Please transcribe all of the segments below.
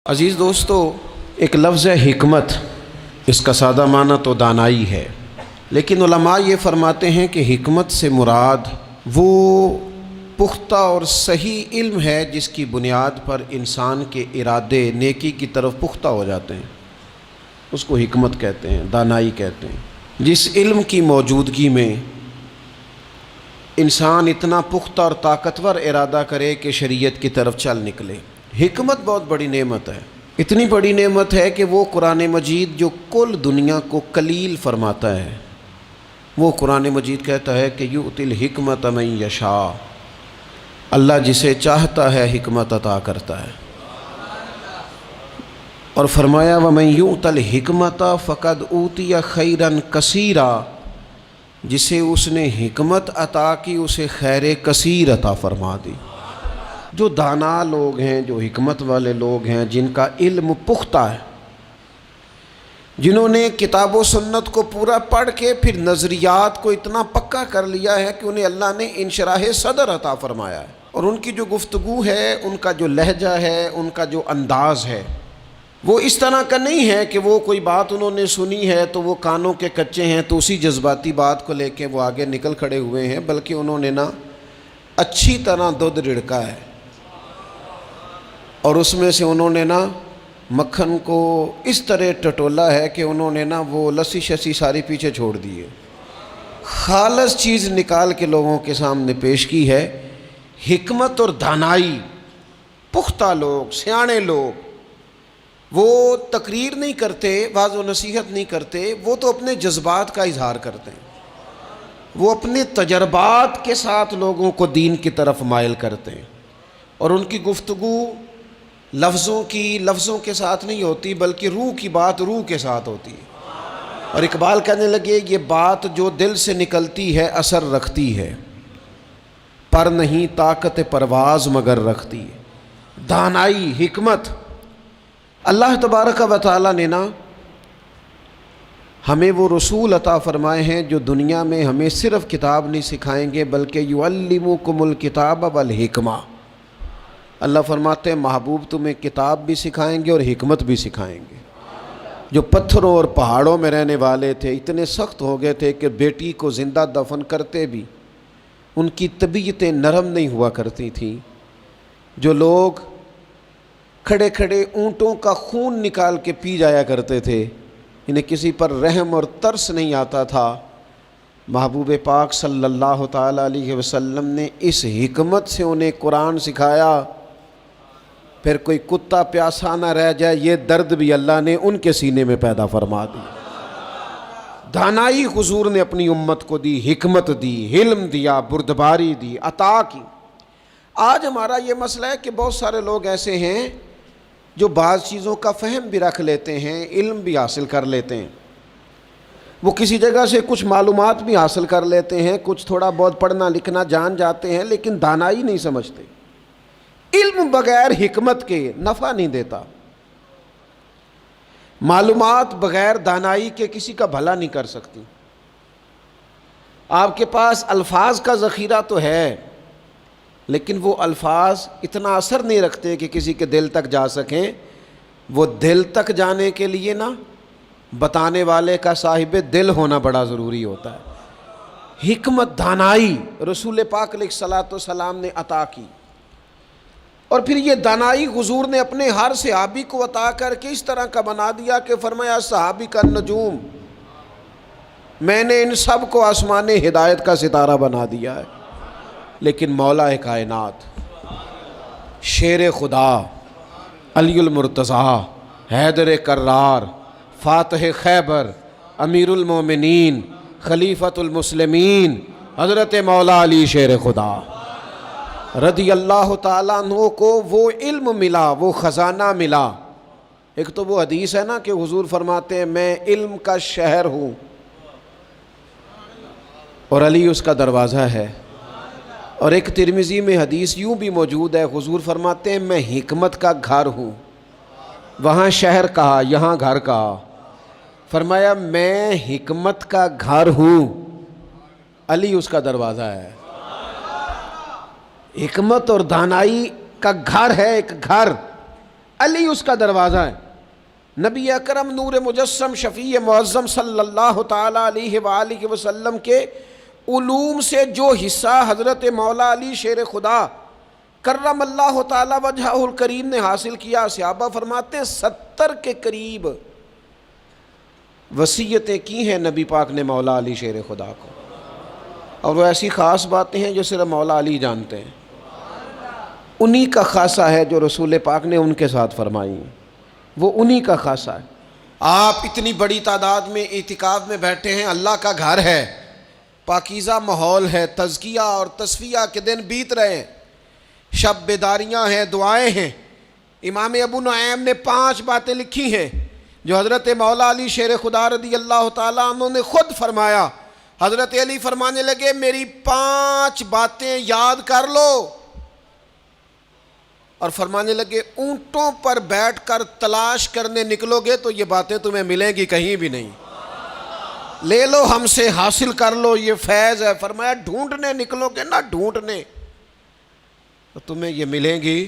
عزیز دوستو، ایک لفظ ہے حکمت، اس کا سادہ معنی تو دانائی ہے، لیکن علماء یہ فرماتے ہیں کہ حکمت سے مراد وہ پختہ اور صحیح علم ہے جس کی بنیاد پر انسان کے ارادے نیکی کی طرف پختہ ہو جاتے ہیں، اس کو حکمت کہتے ہیں، دانائی کہتے ہیں۔ جس علم کی موجودگی میں انسان اتنا پختہ اور طاقتور ارادہ کرے کہ شریعت کی طرف چل نکلے، حکمت بہت بڑی نعمت ہے۔ اتنی بڑی نعمت ہے کہ وہ قرآن مجید جو کل دنیا کو کلیل فرماتا ہے، وہ قرآن مجید کہتا ہے کہ یؤتی الحکمت من یشاء، اللہ جسے چاہتا ہے حکمت عطا کرتا ہے، اور فرمایا ومن یؤت الحکمت فقد اوتی خیرا کثیرا، جسے اس نے حکمت عطا کی اسے خیر کثیر عطا فرما دی۔ جو دانا لوگ ہیں، جو حکمت والے لوگ ہیں، جن کا علم پختہ ہے، جنہوں نے کتاب و سنت کو پورا پڑھ کے پھر نظریات کو اتنا پکا کر لیا ہے کہ انہیں اللہ نے انشراح صدر عطا فرمایا ہے، اور ان کی جو گفتگو ہے، ان کا جو لہجہ ہے، ان کا جو انداز ہے، وہ اس طرح کا نہیں ہے کہ وہ کوئی بات انہوں نے سنی ہے تو وہ کانوں کے کچے ہیں تو اسی جذباتی بات کو لے کے وہ آگے نکل کھڑے ہوئے ہیں، بلکہ انہوں نے اچھی طرح دودھ رڑکا ہے، اور اس میں سے انہوں نے مکھن کو اس طرح ٹٹولا ہے کہ انہوں نے وہ لسی شسی ساری پیچھے چھوڑ دی ہے، خالص چیز نکال کے لوگوں کے سامنے پیش کی ہے۔ حکمت اور دانائی، پختہ لوگ، سیانے لوگ، وہ تقریر نہیں کرتے، واعظ و نصیحت نہیں کرتے، وہ تو اپنے جذبات کا اظہار کرتے ہیں، وہ اپنے تجربات کے ساتھ لوگوں کو دین کی طرف مائل کرتے ہیں، اور ان کی گفتگو لفظوں کے ساتھ نہیں ہوتی، بلکہ روح کی بات روح کے ساتھ ہوتی ہے۔ اور اقبال کہنے لگے یہ بات جو دل سے نکلتی ہے اثر رکھتی ہے، پر نہیں طاقت پرواز مگر رکھتی ہے۔ دانائی، حکمت، اللہ تبارک و تعالیٰ نے ہمیں وہ رسول عطا فرمائے ہیں جو دنیا میں ہمیں صرف کتاب نہیں سکھائیں گے بلکہ یعلمکم الکتاب والحکمہ۔ اللہ فرماتے ہیں محبوب تمہیں کتاب بھی سکھائیں گے اور حکمت بھی سکھائیں گے۔ جو پتھروں اور پہاڑوں میں رہنے والے تھے اتنے سخت ہو گئے تھے کہ بیٹی کو زندہ دفن کرتے بھی ان کی طبیعتیں نرم نہیں ہوا کرتی تھیں، جو لوگ کھڑے کھڑے اونٹوں کا خون نکال کے پی جایا کرتے تھے، انہیں کسی پر رحم اور ترس نہیں آتا تھا، محبوب پاک صلی اللہ تعالیٰ علیہ وسلم نے اس حکمت سے انہیں قرآن سکھایا۔ پھر کوئی کتا پیاسا نہ رہ جائے، یہ درد بھی اللہ نے ان کے سینے میں پیدا فرما دی۔ دانائی حضور نے اپنی امت کو دی، حکمت دی، علم دیا، بردباری دی، عطا کی۔ آج ہمارا یہ مسئلہ ہے کہ بہت سارے لوگ ایسے ہیں جو بعض چیزوں کا فہم بھی رکھ لیتے ہیں، علم بھی حاصل کر لیتے ہیں، وہ کسی جگہ سے کچھ معلومات بھی حاصل کر لیتے ہیں، کچھ تھوڑا بہت پڑھنا لکھنا جان جاتے ہیں، لیکن دانائی نہیں سمجھتے۔ علم بغیر حکمت کے نفع نہیں دیتا، معلومات بغیر دانائی کے کسی کا بھلا نہیں کر سکتی۔ آپ کے پاس الفاظ کا ذخیرہ تو ہے، لیکن وہ الفاظ اتنا اثر نہیں رکھتے کہ کسی کے دل تک جا سکیں۔ وہ دل تک جانے کے لیے بتانے والے کا صاحب دل ہونا بڑا ضروری ہوتا ہے۔ حکمت، دانائی رسول پاک علیہ الصلاۃ والسلام نے عطا کی، اور پھر یہ دانائی حضور نے اپنے ہر صحابی کو عطا کر کے اس طرح کا بنا دیا کہ فرمایا صحابی کا نجوم، میں نے ان سب کو آسمان ہدایت کا ستارہ بنا دیا ہے۔ لیکن مولا کائنات، شیر خدا، علی المرتضیٰ، حیدر کرار، فاتح خیبر، امیر المومنین، خلیفۃ المسلمین، حضرت مولا علی شیر خدا رضی اللہ تعالیٰ عنہ کو وہ علم ملا، وہ خزانہ ملا۔ ایک تو وہ حدیث ہے کہ حضور فرماتے ہیں میں علم کا شہر ہوں، اور علی اس کا دروازہ ہے۔ اور ایک ترمذی میں حدیث یوں بھی موجود ہے، حضور فرماتے ہیں میں حکمت کا گھر ہوں، وہاں شہر کہا، یہاں گھر کہا، فرمایا میں حکمت کا گھر ہوں، علی اس کا دروازہ ہے۔ حکمت اور دانائی کا گھر ہے، ایک گھر علی اس کا دروازہ ہے۔ نبی اکرم نور مجسم شفیع معظم صلی اللہ تعالیٰ علیہ وآلہ وسلم کے علوم سے جو حصہ حضرت مولا علی شیر خدا کرم اللہ تعالیٰ وجہہ الکریم نے حاصل کیا، صحابہ فرماتے ہیں 70 کے قریب وصیتیں کی ہیں نبی پاک نے مولا علی شیر خدا کو، اور وہ ایسی خاص باتیں ہیں جو صرف مولا علی جانتے ہیں، انہی کا خاصہ ہے جو رسول پاک نے ان کے ساتھ فرمائی ہیں، وہ انہی کا خاصہ ہے۔ آپ اتنی بڑی تعداد میں اعتکاف میں بیٹھے ہیں، اللہ کا گھر ہے، پاکیزہ ماحول ہے، تزکیہ اور تصفیہ کے دن بیت رہے ہیں، شب بیداریاں ہیں، دعائیں ہیں۔ امام ابو نعیم نے 5 باتیں لکھی ہیں جو حضرت مولا علی شیر خدا رضی اللہ تعالیٰ عنہ نے خود فرمایا۔ حضرت علی فرمانے لگے میری 5 باتیں یاد کر لو، اور فرمانے لگے اونٹوں پر بیٹھ کر تلاش کرنے نکلو گے تو یہ باتیں تمہیں ملیں گی کہیں بھی نہیں، لے لو ہم سے، حاصل کر لو، یہ فیض ہے۔ فرمایا ڈھونڈنے نکلو گے نا، ڈھونڈنے، تو تمہیں یہ ملیں گی،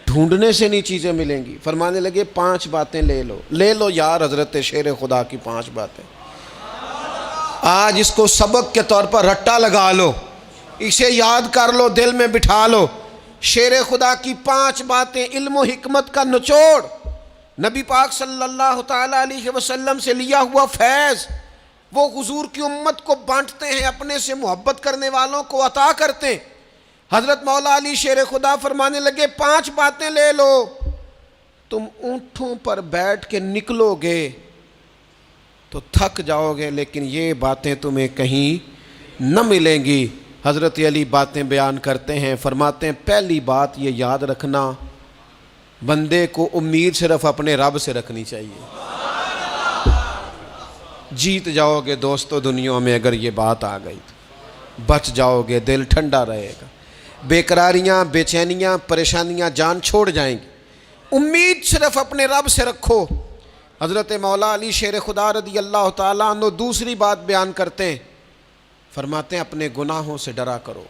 ڈھونڈنے سے نہیں چیزیں ملیں گی۔ فرمانے لگے 5 باتیں لے لو یار حضرت شیر خدا کی 5 باتیں، آج اس کو سبق کے طور پر رٹا لگا لو، اسے یاد کر لو، دل میں بٹھا لو۔ شیر خدا کی 5 باتیں، علم و حکمت کا نچوڑ، نبی پاک صلی اللہ تعالیٰ علیہ وسلم سے لیا ہوا فیض، وہ حضور کی امت کو بانٹتے ہیں، اپنے سے محبت کرنے والوں کو عطا کرتے ہیں۔ حضرت مولا علی شیر خدا فرمانے لگے 5 باتیں لے لو، تم اونٹوں پر بیٹھ کے نکلو گے تو تھک جاؤ گے، لیکن یہ باتیں تمہیں کہیں نہ ملیں گی۔ حضرت علی باتیں بیان کرتے ہیں، فرماتے ہیں پہلی بات یہ یاد رکھنا، بندے کو امید صرف اپنے رب سے رکھنی چاہیے۔ جیت جاؤ گے دوستو دنیا میں اگر یہ بات آ گئی، بچ جاؤ گے، دل ٹھنڈا رہے گا، بے قراریاں، بے چینیاں، پریشانیاں جان چھوڑ جائیں گی۔ امید صرف اپنے رب سے رکھو۔ حضرت مولا علی شیر خدا رضی اللہ تعالیٰ عنہ دوسری بات بیان کرتے ہیں، فرماتے ہیں اپنے گناہوں سے ڈرا کرو۔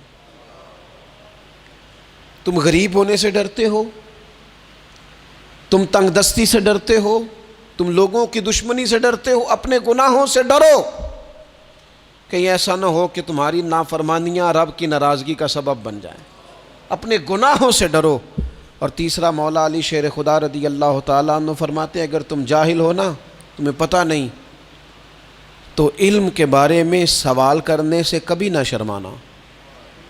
تم غریب ہونے سے ڈرتے ہو، تم تنگ دستی سے ڈرتے ہو، تم لوگوں کی دشمنی سے ڈرتے ہو، اپنے گناہوں سے ڈرو، کہیں ایسا نہ ہو کہ تمہاری نافرمانیاں رب کی ناراضگی کا سبب بن جائیں۔ اپنے گناہوں سے ڈرو۔ اور تیسرا مولا علی شیر خدا رضی اللہ تعالیٰ عنہ فرماتے ہیں اگر تم جاہل ہو نا، تمہیں پتہ نہیں، تو علم کے بارے میں سوال کرنے سے کبھی نہ شرمانا،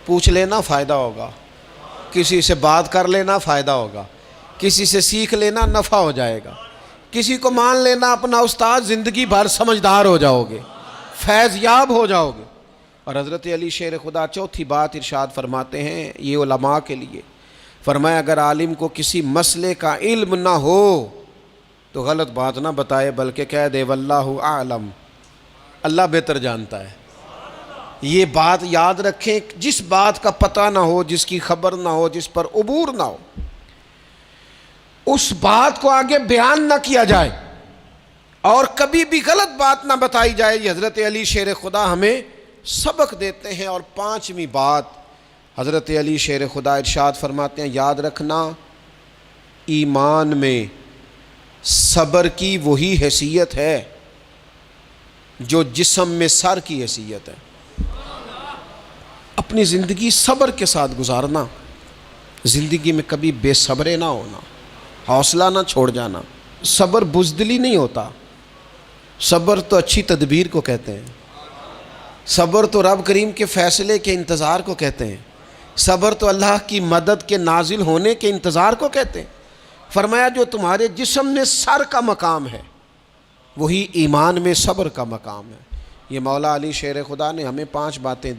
پوچھ لینا فائدہ ہوگا، کسی سے بات کر لینا فائدہ ہوگا، کسی سے سیکھ لینا نفع ہو جائے گا، کسی کو مان لینا اپنا استاد، زندگی بھر سمجھدار ہو جاؤ گے، فیض یاب ہو جاؤ گے۔ اور حضرت علی شیر خدا چوتھی بات ارشاد فرماتے ہیں یہ علماء کے لیے، فرمایا اگر عالم کو کسی مسئلے کا علم نہ ہو تو غلط بات نہ بتائے بلکہ کہہ دے واللہ اعلم، اللہ بہتر جانتا ہے۔ یہ بات یاد رکھیں، جس بات کا پتہ نہ ہو، جس کی خبر نہ ہو، جس پر عبور نہ ہو، اس بات کو آگے بیان نہ کیا جائے اور کبھی بھی غلط بات نہ بتائی جائے۔ یہ حضرت علی شیر خدا ہمیں سبق دیتے ہیں۔ اور 5ویں بات حضرت علی شیر خدا ارشاد فرماتے ہیں یاد رکھنا، ایمان میں صبر کی وہی حیثیت ہے جو جسم میں سر کی حیثیت ہے۔ اپنی زندگی صبر کے ساتھ گزارنا، زندگی میں کبھی بے صبرے نہ ہونا، حوصلہ نہ چھوڑ جانا۔ صبر بزدلی نہیں ہوتا، صبر تو اچھی تدبیر کو کہتے ہیں، صبر تو رب کریم کے فیصلے کے انتظار کو کہتے ہیں، صبر تو اللہ کی مدد کے نازل ہونے کے انتظار کو کہتے ہیں۔ فرمایا جو تمہارے جسم میں سر کا مقام ہے وہی ایمان میں صبر کا مقام ہے۔ یہ مولا علی شیر خدا نے ہمیں 5 باتیں دی۔